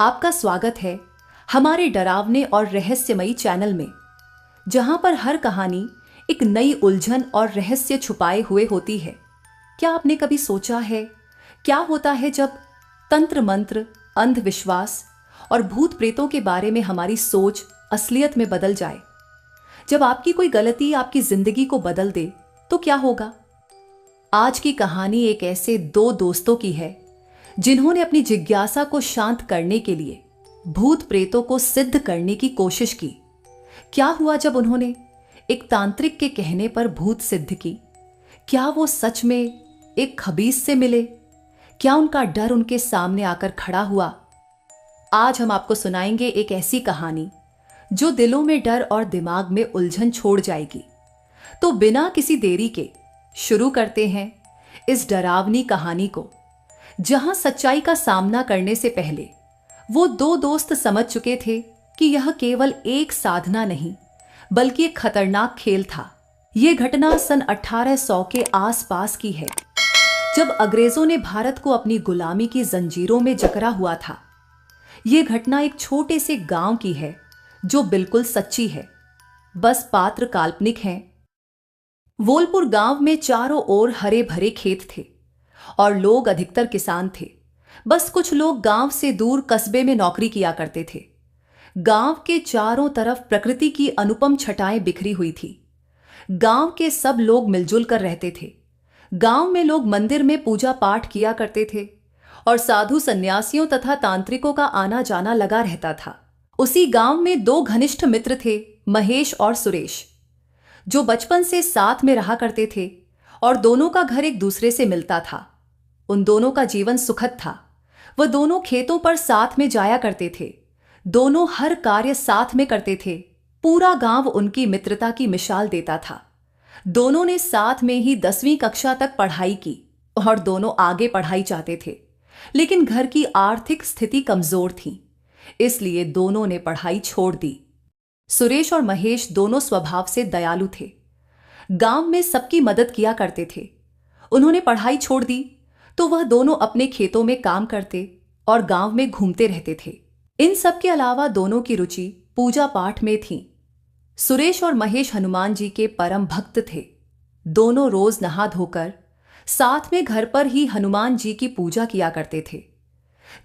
आपका स्वागत है हमारे डरावने और रहस्यमयी चैनल में, जहां पर हर कहानी एक नई उलझन और रहस्य छुपाए हुए होती है। क्या आपने कभी सोचा है क्या होता है जब तंत्र मंत्र, अंधविश्वास और भूत प्रेतों के बारे में हमारी सोच असलियत में बदल जाए? जब आपकी कोई गलती आपकी जिंदगी को बदल दे तो क्या होगा? आज की कहानी एक ऐसे दो दोस्तों की है जिन्होंने अपनी जिज्ञासा को शांत करने के लिए भूत प्रेतों को सिद्ध करने की कोशिश की। क्या हुआ जब उन्होंने एक तांत्रिक के कहने पर भूत सिद्ध की? क्या वो सच में एक खबीस से मिले? क्या उनका डर उनके सामने आकर खड़ा हुआ? आज हम आपको सुनाएंगे एक ऐसी कहानी जो दिलों में डर और दिमाग में उलझन छोड़ जाएगी। तो बिना किसी देरी के शुरू करते हैं इस डरावनी कहानी को, जहां सच्चाई का सामना करने से पहले वो दो दोस्त समझ चुके थे कि यह केवल एक साधना नहीं बल्कि एक खतरनाक खेल था। यह घटना सन 1800 के आसपास की है, जब अंग्रेजों ने भारत को अपनी गुलामी की जंजीरों में जकड़ा हुआ था। यह घटना एक छोटे से गांव की है जो बिल्कुल सच्ची है, बस पात्र काल्पनिक हैं। वोलपुर गांव में चारों ओर हरे भरे खेत थे और लोग अधिकतर किसान थे। बस कुछ लोग गांव से दूर कस्बे में नौकरी किया करते थे। गांव के चारों तरफ प्रकृति की अनुपम छटाएं बिखरी हुई थी। गांव के सब लोग मिलजुल कर रहते थे। गांव में लोग मंदिर में पूजा पाठ किया करते थे और साधु सन्यासियों तथा तांत्रिकों का आना जाना लगा रहता था। उसी गांव में दो घनिष्ठ मित्र थे, महेश और सुरेश, जो बचपन से साथ में रहा करते थे और दोनों का घर एक दूसरे से मिलता था। उन दोनों का जीवन सुखद था। वह दोनों खेतों पर साथ में जाया करते थे। दोनों हर कार्य साथ में करते थे। पूरा गांव उनकी मित्रता की मिसाल देता था। दोनों ने साथ में ही 10वीं कक्षा तक पढ़ाई की और दोनों आगे पढ़ाई चाहते थे, लेकिन घर की आर्थिक स्थिति कमजोर थी, इसलिए दोनों ने पढ़ाई छोड़ दी। सुरेश और महेश दोनों स्वभाव से दयालु थे। गांव में सबकी मदद किया करते थे। उन्होंने पढ़ाई छोड़ दी तो वह दोनों अपने खेतों में काम करते और गांव में घूमते रहते थे। इन सब के अलावा दोनों की रुचि पूजा पाठ में थी। सुरेश और महेश हनुमान जी के परम भक्त थे। दोनों रोज नहा धोकर साथ में घर पर ही हनुमान जी की पूजा किया करते थे।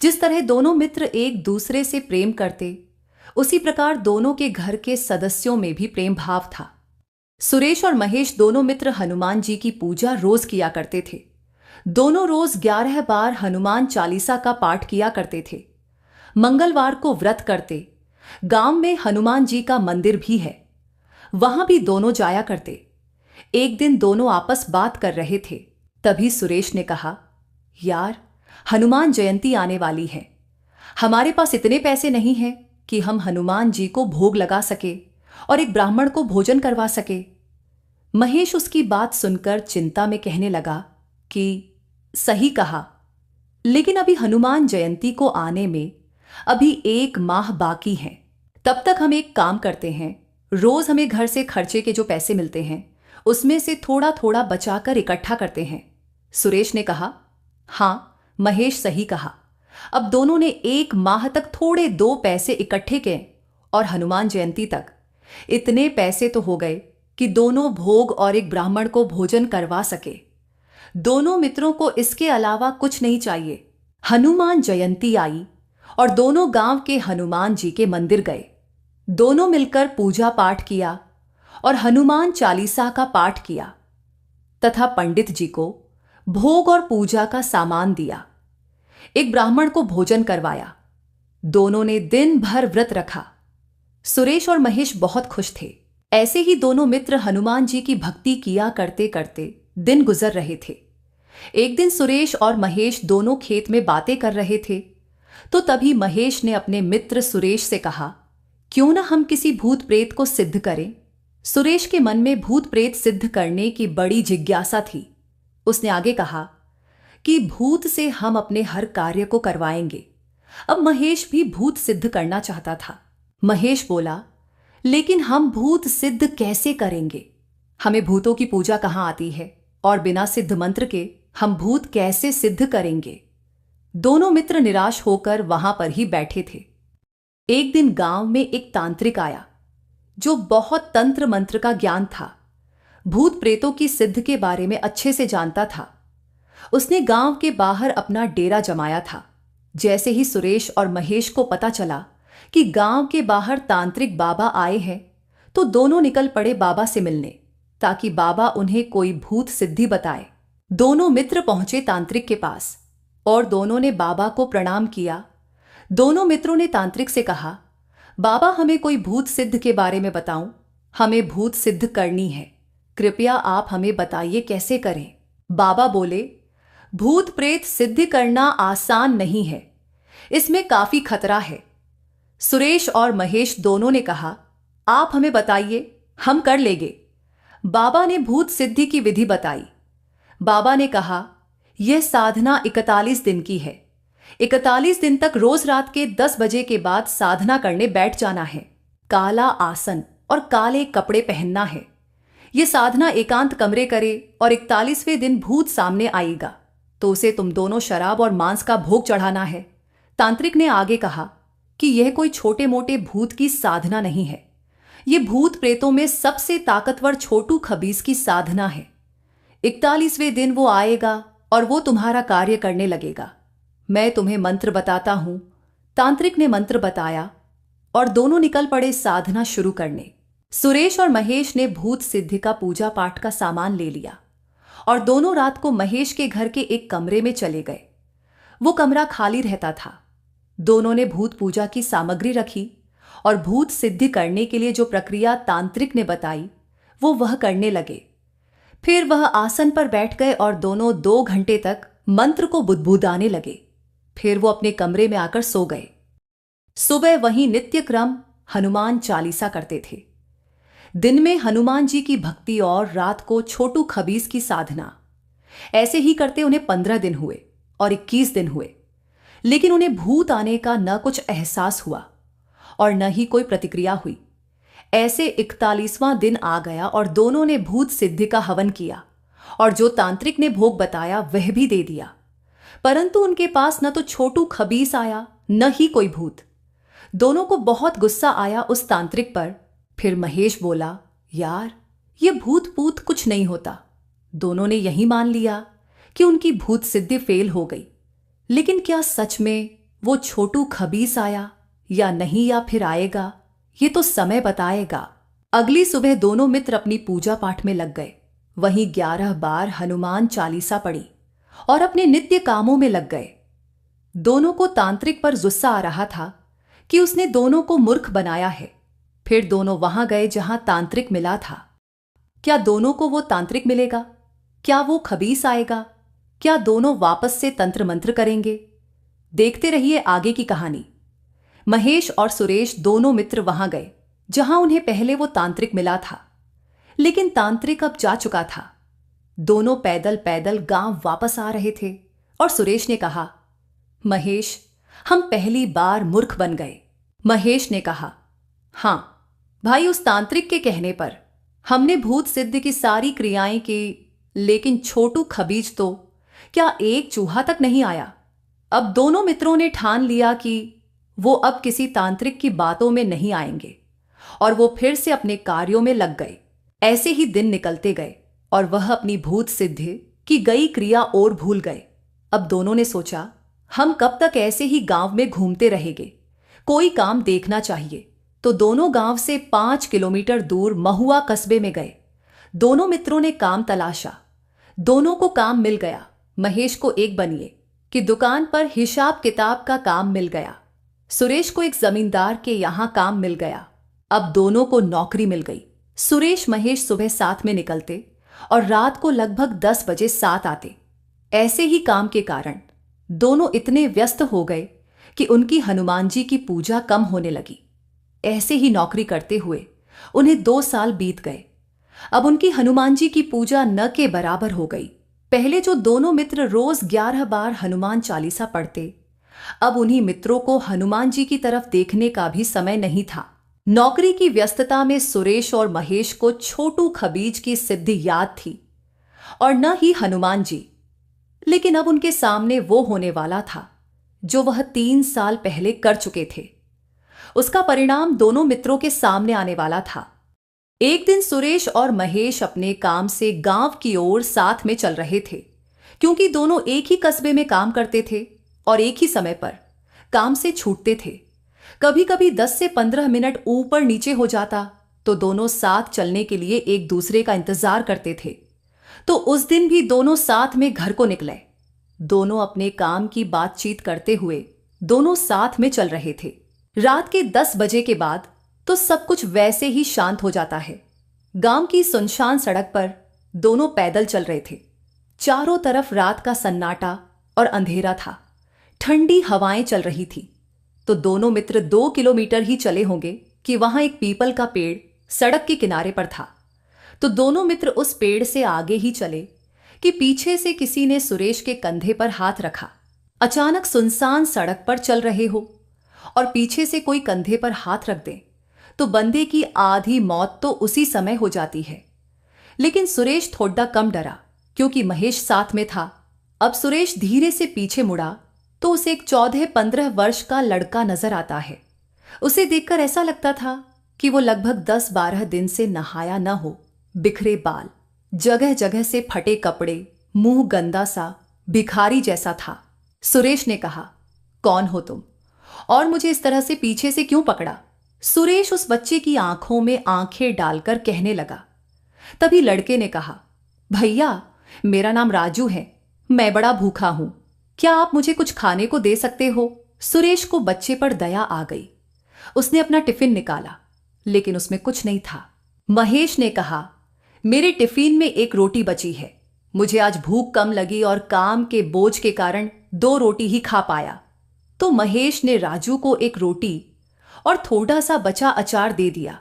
जिस तरह दोनों मित्र एक दूसरे से प्रेम करते, उसी प्रकार दोनों के घर के सदस्यों में भी प्रेम भाव था। सुरेश और महेश दोनों मित्र हनुमान जी की पूजा रोज किया करते थे। दोनों रोज 11 बार हनुमान चालीसा का पाठ किया करते थे। मंगलवार को व्रत करते। गांव में हनुमान जी का मंदिर भी है, वहां भी दोनों जाया करते। एक दिन दोनों आपस बात कर रहे थे, तभी सुरेश ने कहा, यार, हनुमान जयंती आने वाली है। हमारे पास इतने पैसे नहीं हैं कि हम हनुमान जी को भोग लगा सके और एक ब्राह्मण को भोजन करवा सके। महेश उसकी बात सुनकर चिंता में कहने लगा कि सही कहा, लेकिन अभी हनुमान जयंती को आने में अभी 1 माह बाकी है। तब तक हम एक काम करते हैं, रोज हमें घर से खर्चे के जो पैसे मिलते हैं उसमें से थोड़ा थोड़ा बचाकर इकट्ठा करते हैं। सुरेश ने कहा, हां, महेश सही कहा। अब दोनों ने 1 माह तक थोड़े 2 पैसे इकट्ठे किए और हनुमान जयंती तक इतने पैसे तो हो गए कि दोनों भोग और एक ब्राह्मण को भोजन करवा सके। दोनों मित्रों को इसके अलावा कुछ नहीं चाहिए। हनुमान जयंती आई और दोनों गांव के हनुमान जी के मंदिर गए। दोनों मिलकर पूजा पाठ किया और हनुमान चालीसा का पाठ किया तथा पंडित जी को भोग और पूजा का सामान दिया। एक ब्राह्मण को भोजन करवाया। दोनों ने दिन भर व्रत रखा। सुरेश और महेश बहुत खुश थे। ऐसे ही दोनों मित्र हनुमान जी की भक्ति किया करते करते दिन गुजर रहे थे। एक दिन सुरेश और महेश दोनों खेत में बातें कर रहे थे, तो तभी महेश ने अपने मित्र सुरेश से कहा, क्यों ना हम किसी भूत प्रेत को सिद्ध करें। सुरेश के मन में भूत प्रेत सिद्ध करने की बड़ी जिज्ञासा थी। उसने आगे कहा कि भूत से हम अपने हर कार्य को करवाएंगे। अब महेश भी भूत सिद्ध करना चाहता था। महेश बोला, लेकिन हम भूत सिद्ध कैसे करेंगे? हमें भूतों की पूजा कहां आती है और बिना सिद्ध मंत्र के हम भूत कैसे सिद्ध करेंगे? दोनों मित्र निराश होकर वहां पर ही बैठे थे। एक दिन गांव में एक तांत्रिक आया जो बहुत तंत्र मंत्र का ज्ञान था, भूत प्रेतों की सिद्ध के बारे में अच्छे से जानता था। उसने गांव के बाहर अपना डेरा जमाया था। जैसे ही सुरेश और महेश को पता चला कि गांव के बाहर तांत्रिक बाबा आए हैं, तो दोनों निकल पड़े बाबा से मिलने, ताकि बाबा उन्हें कोई भूत सिद्धि बताए। दोनों मित्र पहुंचे तांत्रिक के पास और दोनों ने बाबा को प्रणाम किया। दोनों मित्रों ने तांत्रिक से कहा, बाबा हमें कोई भूत सिद्ध के बारे में बताऊं, हमें भूत सिद्ध करनी है, कृपया आप हमें बताइए कैसे करें। बाबा बोले, भूत प्रेत सिद्ध करना आसान नहीं है, इसमें काफी खतरा है। सुरेश और महेश दोनों ने कहा, आप हमें बताइए, हम कर लेंगे। बाबा ने भूत सिद्धि की विधि बताई। बाबा ने कहा, यह साधना 41 दिन की है। 41 दिन तक रोज रात के 10 बजे के बाद साधना करने बैठ जाना है। काला आसन और काले कपड़े पहनना है। यह साधना एकांत कमरे करे और 41वें दिन भूत सामने आएगा तो उसे तुम दोनों शराब और मांस का भोग चढ़ाना है। तांत्रिक ने आगे कहा कि यह कोई छोटे मोटे भूत की साधना नहीं है, यह भूत प्रेतों में सबसे ताकतवर छोटू खबीस की साधना है। 41वें दिन वो आएगा और वो तुम्हारा कार्य करने लगेगा। मैं तुम्हें मंत्र बताता हूं। तांत्रिक ने मंत्र बताया और दोनों निकल पड़े साधना शुरू करने। सुरेश और महेश ने भूत सिद्धि का पूजा पाठ का सामान ले लिया और दोनों रात को महेश के घर के एक कमरे में चले गए। वो कमरा खाली रहता था। दोनों ने भूत पूजा की सामग्री रखी और भूत सिद्धि करने के लिए जो प्रक्रिया तांत्रिक ने बताई वो वह करने लगे। फिर वह आसन पर बैठ गए और दोनों 2 घंटे तक मंत्र को बुदबुदाने लगे। फिर वो अपने कमरे में आकर सो गए। सुबह वहीं नित्य क्रम हनुमान चालीसा करते थे। दिन में हनुमान जी की भक्ति और रात को छोटू खबीस की साधना। ऐसे ही करते उन्हें 15 दिन हुए और 21 दिन हुए, लेकिन उन्हें भूत आने का न कुछ एहसास हुआ और न ही कोई प्रतिक्रिया हुई। ऐसे 41वां दिन आ गया और दोनों ने भूत सिद्धि का हवन किया और जो तांत्रिक ने भोग बताया वह भी दे दिया, परंतु उनके पास न तो छोटू खबीस आया न ही कोई भूत। दोनों को बहुत गुस्सा आया उस तांत्रिक पर। फिर महेश बोला, यार ये भूत पूत कुछ नहीं होता। दोनों ने यही मान लिया कि उनकी भूत सिद्धि फेल हो गई, लेकिन क्या सच में वो छोटू खबीस आया या नहीं, या फिर आएगा, ये तो समय बताएगा। अगली सुबह दोनों मित्र अपनी पूजा पाठ में लग गए। वहीं 11 बार हनुमान चालीसा पढ़ी और अपने नित्य कामों में लग गए। दोनों को तांत्रिक पर गुस्सा आ रहा था कि उसने दोनों को मूर्ख बनाया है। फिर दोनों वहां गए जहां तांत्रिक मिला था। क्या दोनों को वो तांत्रिक मिलेगा? क्या वो खबीस आएगा? क्या दोनों वापस से तंत्र मंत्र करेंगे? देखते रहिए आगे की कहानी। महेश और सुरेश दोनों मित्र वहां गए जहां उन्हें पहले वो तांत्रिक मिला था, लेकिन तांत्रिक अब जा चुका था। दोनों पैदल पैदल गांव वापस आ रहे थे और सुरेश ने कहा, महेश हम पहली बार मूर्ख बन गए। महेश ने कहा, हां भाई, उस तांत्रिक के कहने पर हमने भूत सिद्ध की सारी क्रियाएं की, लेकिन छोटू खबीज तो क्या एक चूहा तक नहीं आया। अब दोनों मित्रों ने ठान लिया कि वो अब किसी तांत्रिक की बातों में नहीं आएंगे और वो फिर से अपने कार्यों में लग गए। ऐसे ही दिन निकलते गए और वह अपनी भूत सिद्धि की गई क्रिया और भूल गए। अब दोनों ने सोचा, हम कब तक ऐसे ही गांव में घूमते रहेंगे, कोई काम देखना चाहिए। तो दोनों गांव से 5 किलोमीटर दूर महुआ कस्बे में गए। दोनों मित्रों ने काम तलाशा। दोनों को काम मिल गया। महेश को एक बनिए कि दुकान पर हिसाब किताब का काम मिल गया। सुरेश को एक जमींदार के यहां काम मिल गया। अब दोनों को नौकरी मिल गई। सुरेश महेश सुबह 7 में निकलते और रात को लगभग 10 बजे 7 आते। ऐसे ही काम के कारण दोनों इतने व्यस्त हो गए कि उनकी हनुमान जी की पूजा कम होने लगी। ऐसे ही नौकरी करते हुए उन्हें 2 साल बीत गए। अब उनकी हनुमान जी की पूजा न के बराबर हो गई। पहले जो दोनों मित्र रोज 11 बार हनुमान चालीसा पढ़ते, अब उन्हीं मित्रों को हनुमान जी की तरफ देखने का भी समय नहीं था। नौकरी की व्यस्तता में सुरेश और महेश को छोटू खबीज की सिद्धि याद थी और न ही हनुमान जी, लेकिन अब उनके सामने वो होने वाला था जो वह 3 साल पहले कर चुके थे। उसका परिणाम दोनों मित्रों के सामने आने वाला था। एक दिन सुरेश और महेश अपने काम से गांव की ओर साथ में चल रहे थे, क्योंकि दोनों एक ही कस्बे में काम करते थे और एक ही समय पर काम से छूटते थे। कभी कभी 10 से 15 मिनट ऊपर नीचे हो जाता तो दोनों साथ चलने के लिए एक दूसरे का इंतजार करते थे। तो उस दिन भी दोनों साथ में घर को निकले। दोनों अपने काम की बातचीत करते हुए दोनों साथ में चल रहे थे। रात के 10 बजे के बाद तो सब कुछ वैसे ही शांत हो जाता है। गांव की सुनसान सड़क पर दोनों पैदल चल रहे थे। चारों तरफ रात का सन्नाटा और अंधेरा था। ठंडी हवाएं चल रही थी। तो दोनों मित्र 2 किलोमीटर ही चले होंगे कि वहां एक पीपल का पेड़ सड़क के किनारे पर था। तो दोनों मित्र उस पेड़ से आगे ही चले कि पीछे से किसी ने सुरेश के कंधे पर हाथ रखा। अचानक सुनसान सड़क पर चल रहे हो और पीछे से कोई कंधे पर हाथ रख दे तो बंदे की आधी मौत तो उसी समय हो जाती है। लेकिन सुरेश थोड़ा कम डरा, क्योंकि महेश साथ में था। अब सुरेश धीरे से पीछे मुड़ा तो उसे एक 14-15 वर्ष का लड़का नजर आता है। उसे देखकर ऐसा लगता था कि वो लगभग 10-12 दिन से नहाया न हो। बिखरे बाल, जगह जगह से फटे कपड़े, मुंह गंदा सा, भिखारी जैसा था। सुरेश ने कहा, कौन हो तुम और मुझे इस तरह से पीछे से क्यों पकड़ा? सुरेश उस बच्चे की आंखों में आंखें डालकर कहने लगा। तभी लड़के ने कहा, भैया मेरा नाम राजू है, मैं बड़ा भूखा हूं, क्या आप मुझे कुछ खाने को दे सकते हो? सुरेश को बच्चे पर दया आ गई। उसने अपना टिफिन निकाला, लेकिन उसमें कुछ नहीं था। महेश ने कहा, मेरे टिफिन में एक रोटी बची है, मुझे आज भूख कम लगी और काम के बोझ के कारण 2 रोटी ही खा पाया। तो महेश ने राजू को एक रोटी और थोड़ा सा बचा अचार दे दिया।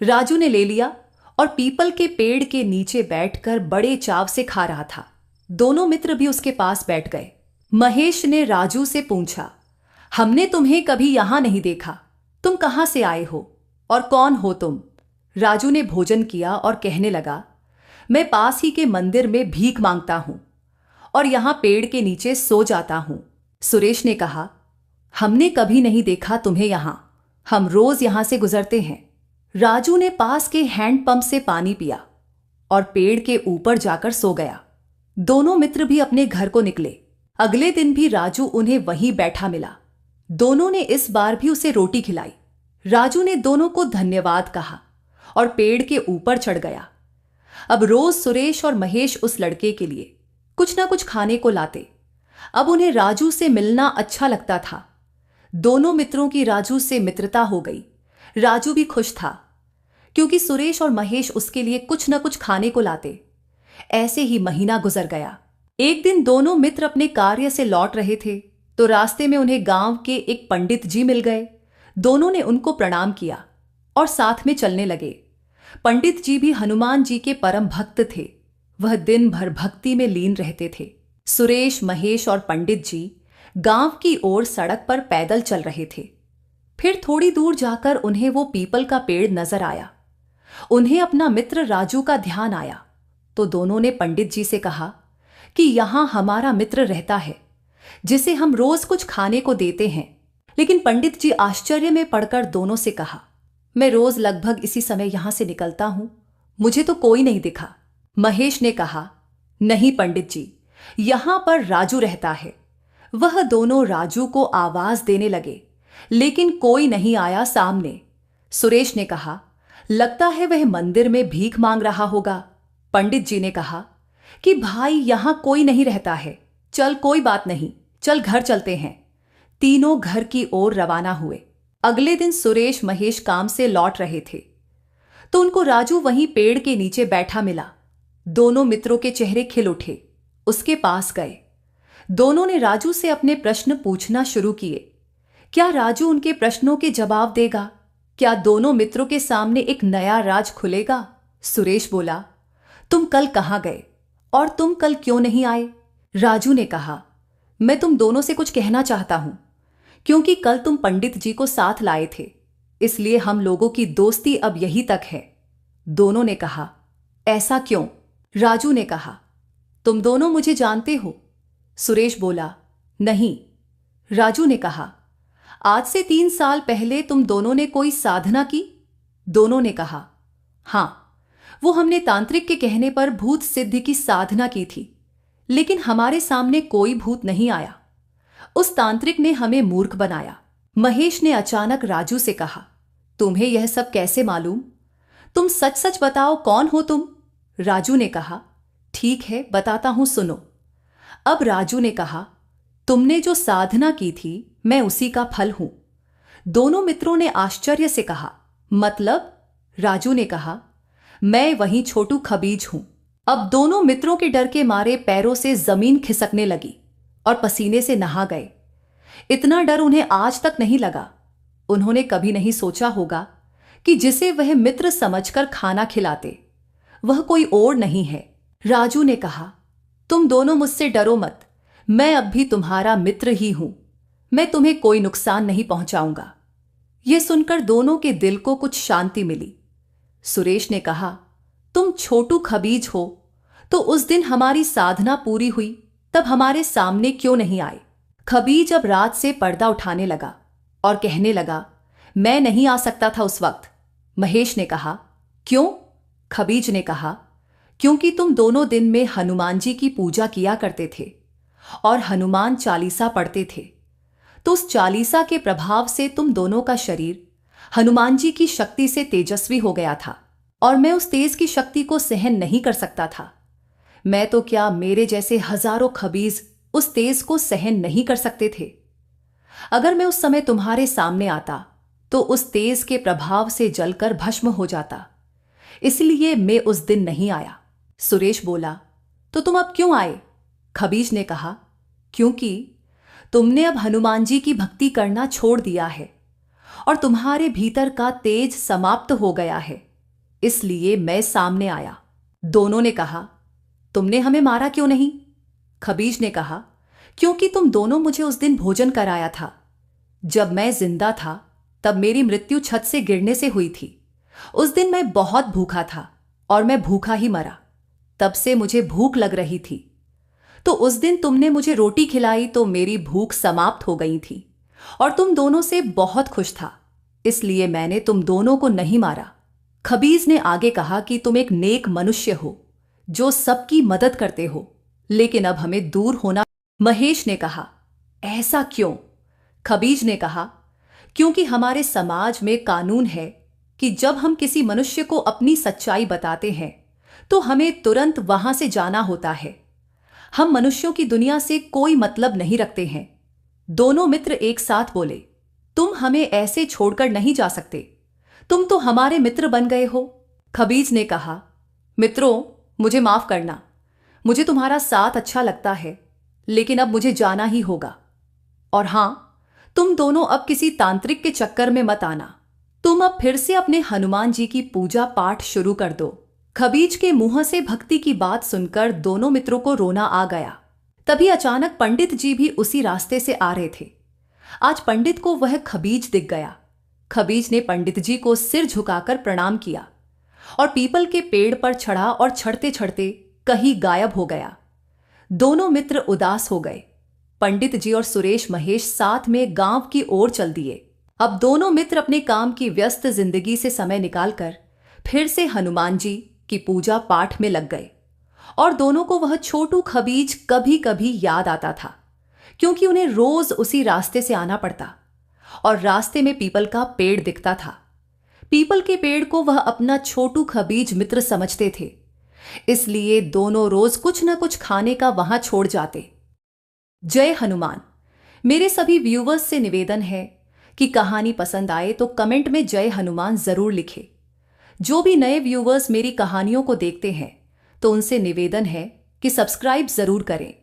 राजू ने ले लिया और पीपल के पेड़ के नीचे बैठकर बड़े चाव से खा रहा था। दोनों मित्र भी उसके पास बैठ गए। महेश ने राजू से पूछा, हमने तुम्हें कभी यहां नहीं देखा, तुम कहां से आए हो और कौन हो तुम? राजू ने भोजन किया और कहने लगा, मैं पास ही के मंदिर में भीख मांगता हूं और यहां पेड़ के नीचे सो जाता हूं। सुरेश ने कहा, हमने कभी नहीं देखा तुम्हें यहां, हम रोज यहां से गुजरते हैं। राजू ने पास के हैंडपंप से पानी पिया और पेड़ के ऊपर जाकर सो गया। दोनों मित्र भी अपने घर को निकले। अगले दिन भी राजू उन्हें वहीं बैठा मिला। दोनों ने इस बार भी उसे रोटी खिलाई। राजू ने दोनों को धन्यवाद कहा और पेड़ के ऊपर चढ़ गया। अब रोज सुरेश और महेश उस लड़के के लिए कुछ ना कुछ खाने को लाते। अब उन्हें राजू से मिलना अच्छा लगता था। दोनों मित्रों की राजू से मित्रता हो गई। राजू भी खुश था, क्योंकि सुरेश और महेश उसके लिए कुछ ना कुछ खाने को लाते। ऐसे ही महीना गुजर गया। एक दिन दोनों मित्र अपने कार्य से लौट रहे थे तो रास्ते में उन्हें गांव के एक पंडित जी मिल गए। दोनों ने उनको प्रणाम किया और साथ में चलने लगे। पंडित जी भी हनुमान जी के परम भक्त थे। वह दिन भर भक्ति में लीन रहते थे। सुरेश, महेश और पंडित जी गांव की ओर सड़क पर पैदल चल रहे थे। फिर थोड़ी दूर जाकर उन्हें वो पीपल का पेड़ नजर आया। उन्हें अपना मित्र राजू का ध्यान आया तो दोनों ने पंडित जी से कहा कि यहां हमारा मित्र रहता है, जिसे हम रोज कुछ खाने को देते हैं। लेकिन पंडित जी आश्चर्य में पड़कर दोनों से कहा, मैं रोज लगभग इसी समय यहां से निकलता हूं, मुझे तो कोई नहीं दिखा। महेश ने कहा, नहीं पंडित जी, यहां पर राजू रहता है। वह दोनों राजू को आवाज देने लगे, लेकिन कोई नहीं आया सामने। सुरेश ने कहा, लगता है वह मंदिर में भीख मांग रहा होगा। पंडित जी ने कहा कि भाई यहां कोई नहीं रहता है, चल कोई बात नहीं, चल घर चलते हैं। तीनों घर की ओर रवाना हुए। अगले दिन सुरेश महेश काम से लौट रहे थे तो उनको राजू वहीं पेड़ के नीचे बैठा मिला। दोनों मित्रों के चेहरे खिल उठे। उसके पास गए। दोनों ने राजू से अपने प्रश्न पूछना शुरू किए। क्या राजू उनके प्रश्नों के जवाब देगा? क्या दोनों मित्रों के सामने एक नया राज खुलेगा? सुरेश बोला, तुम कल कहां गए और तुम कल क्यों नहीं आए? राजू ने कहा, मैं तुम दोनों से कुछ कहना चाहता हूं, क्योंकि कल तुम पंडित जी को साथ लाए थे, इसलिए हम लोगों की दोस्ती अब यही तक है। दोनों ने कहा, ऐसा क्यों? राजू ने कहा, तुम दोनों मुझे जानते हो। सुरेश बोला, नहीं। राजू ने कहा, आज से 3 साल पहले तुम दोनों ने कोई साधना की? दोनों ने कहा, हाँ, वो हमने तांत्रिक के कहने पर भूत सिद्धि की साधना की थी, लेकिन हमारे सामने कोई भूत नहीं आया। उस तांत्रिक ने हमें मूर्ख बनाया। महेश ने अचानक राजू से कहा, तुम्हें यह सब कैसे मालूम? तुम सच सच बताओ, कौन हो तुम? राजू ने कहा, ठीक है, बताता हूं, सुनो। अब राजू ने कहा, तुमने जो साधना की थी, मैं उसी का फल हूं। दोनों मित्रों ने आश्चर्य से कहा, मतलब? राजू ने कहा, मैं वही छोटू खबीज हूं। अब दोनों मित्रों के डर के मारे पैरों से जमीन खिसकने लगी और पसीने से नहा गए। इतना डर उन्हें आज तक नहीं लगा। उन्होंने कभी नहीं सोचा होगा कि जिसे वह मित्र समझकर खाना खिलाते, वह कोई और नहीं है। राजू ने कहा, तुम दोनों मुझसे डरो मत, मैं अब भी तुम्हारा मित्र ही हूं। मैं तुम्हें कोई नुकसान नहीं पहुंचाऊंगा। यह सुनकर दोनों के दिल को कुछ शांति मिली। सुरेश ने कहा, तुम छोटू खबीज हो, तो उस दिन हमारी साधना पूरी हुई, तब हमारे सामने क्यों नहीं आए? खबीज अब रात से पर्दा उठाने लगा और कहने लगा, मैं नहीं आ सकता था उस वक्त। महेश ने कहा, क्यों? खबीज ने कहा, क्योंकि तुम दोनों दिन में हनुमान जी की पूजा किया करते थे और हनुमान चालीसा पढ़ते थे, तो उस चालीसा के प्रभाव से तुम दोनों का शरीर हनुमान जी की शक्ति से तेजस्वी हो गया था और मैं उस तेज की शक्ति को सहन नहीं कर सकता था। मैं तो क्या, मेरे जैसे हजारों खबीज उस तेज को सहन नहीं कर सकते थे। अगर मैं उस समय तुम्हारे सामने आता तो उस तेज के प्रभाव से जलकर भस्म हो जाता, इसलिए मैं उस दिन नहीं आया। सुरेश बोला, तो तुम अब क्यों आए? खबीज ने कहा, क्योंकि तुमने अब हनुमान जी की भक्ति करना छोड़ दिया है और तुम्हारे भीतर का तेज समाप्त हो गया है, इसलिए मैं सामने आया। दोनों ने कहा, तुमने हमें मारा क्यों नहीं? खबीज ने कहा, क्योंकि तुम दोनों मुझे उस दिन भोजन कराया था। जब मैं जिंदा था तब मेरी मृत्यु छत से गिरने से हुई थी। उस दिन मैं बहुत भूखा था और मैं भूखा ही मरा। तब से मुझे भूख लग रही थी, तो उस दिन तुमने मुझे रोटी खिलाई तो मेरी भूख समाप्त हो गई थी और तुम दोनों से बहुत खुश था, इसलिए मैंने तुम दोनों को नहीं मारा। खबीज ने आगे कहा कि तुम एक नेक मनुष्य हो जो सबकी मदद करते हो, लेकिन अब हमें दूर होना। महेश ने कहा, ऐसा क्यों? खबीज ने कहा, क्योंकि हमारे समाज में कानून है कि जब हम किसी मनुष्य को अपनी सच्चाई बताते हैं तो हमें तुरंत वहां से जाना होता है। हम मनुष्यों की दुनिया से कोई मतलब नहीं रखते हैं। दोनों मित्र एक साथ बोले, तुम हमें ऐसे छोड़कर नहीं जा सकते, तुम तो हमारे मित्र बन गए हो। खबीज ने कहा, मित्रों, मुझे माफ करना, मुझे तुम्हारा साथ अच्छा लगता है, लेकिन अब मुझे जाना ही होगा। और हां, तुम दोनों अब किसी तांत्रिक के चक्कर में मत आना। तुम अब फिर से अपने हनुमान जी की पूजा पाठ शुरू कर दो। खबीज के मुंह से भक्ति की बात सुनकर दोनों मित्रों को रोना आ गया। तभी अचानक पंडित जी भी उसी रास्ते से आ रहे थे। आज पंडित को वह खबीज दिख गया। खबीज ने पंडित जी को सिर झुकाकर प्रणाम किया और पीपल के पेड़ पर चढ़ा और चढ़ते चढ़ते कहीं गायब हो गया। दोनों मित्र उदास हो गए। पंडित जी और सुरेश महेश साथ में गांव की ओर चल दिए। अब दोनों मित्र अपने काम की व्यस्त जिंदगी से समय निकालकर फिर से हनुमान जी की पूजा पाठ में लग गए और दोनों को वह छोटू खबीज कभी कभी याद आता था, क्योंकि उन्हें रोज उसी रास्ते से आना पड़ता और रास्ते में पीपल का पेड़ दिखता था। पीपल के पेड़ को वह अपना छोटू खबीज मित्र समझते थे, इसलिए दोनों रोज कुछ न कुछ खाने का वहां छोड़ जाते। जय हनुमान। मेरे सभी व्यूवर्स से निवेदन है कि कहानी पसंद आए तो कमेंट में जय हनुमान जरूर लिखें। जो भी नए व्यूवर्स मेरी कहानियों को देखते हैं तो उनसे निवेदन है कि सब्सक्राइब जरूर करें।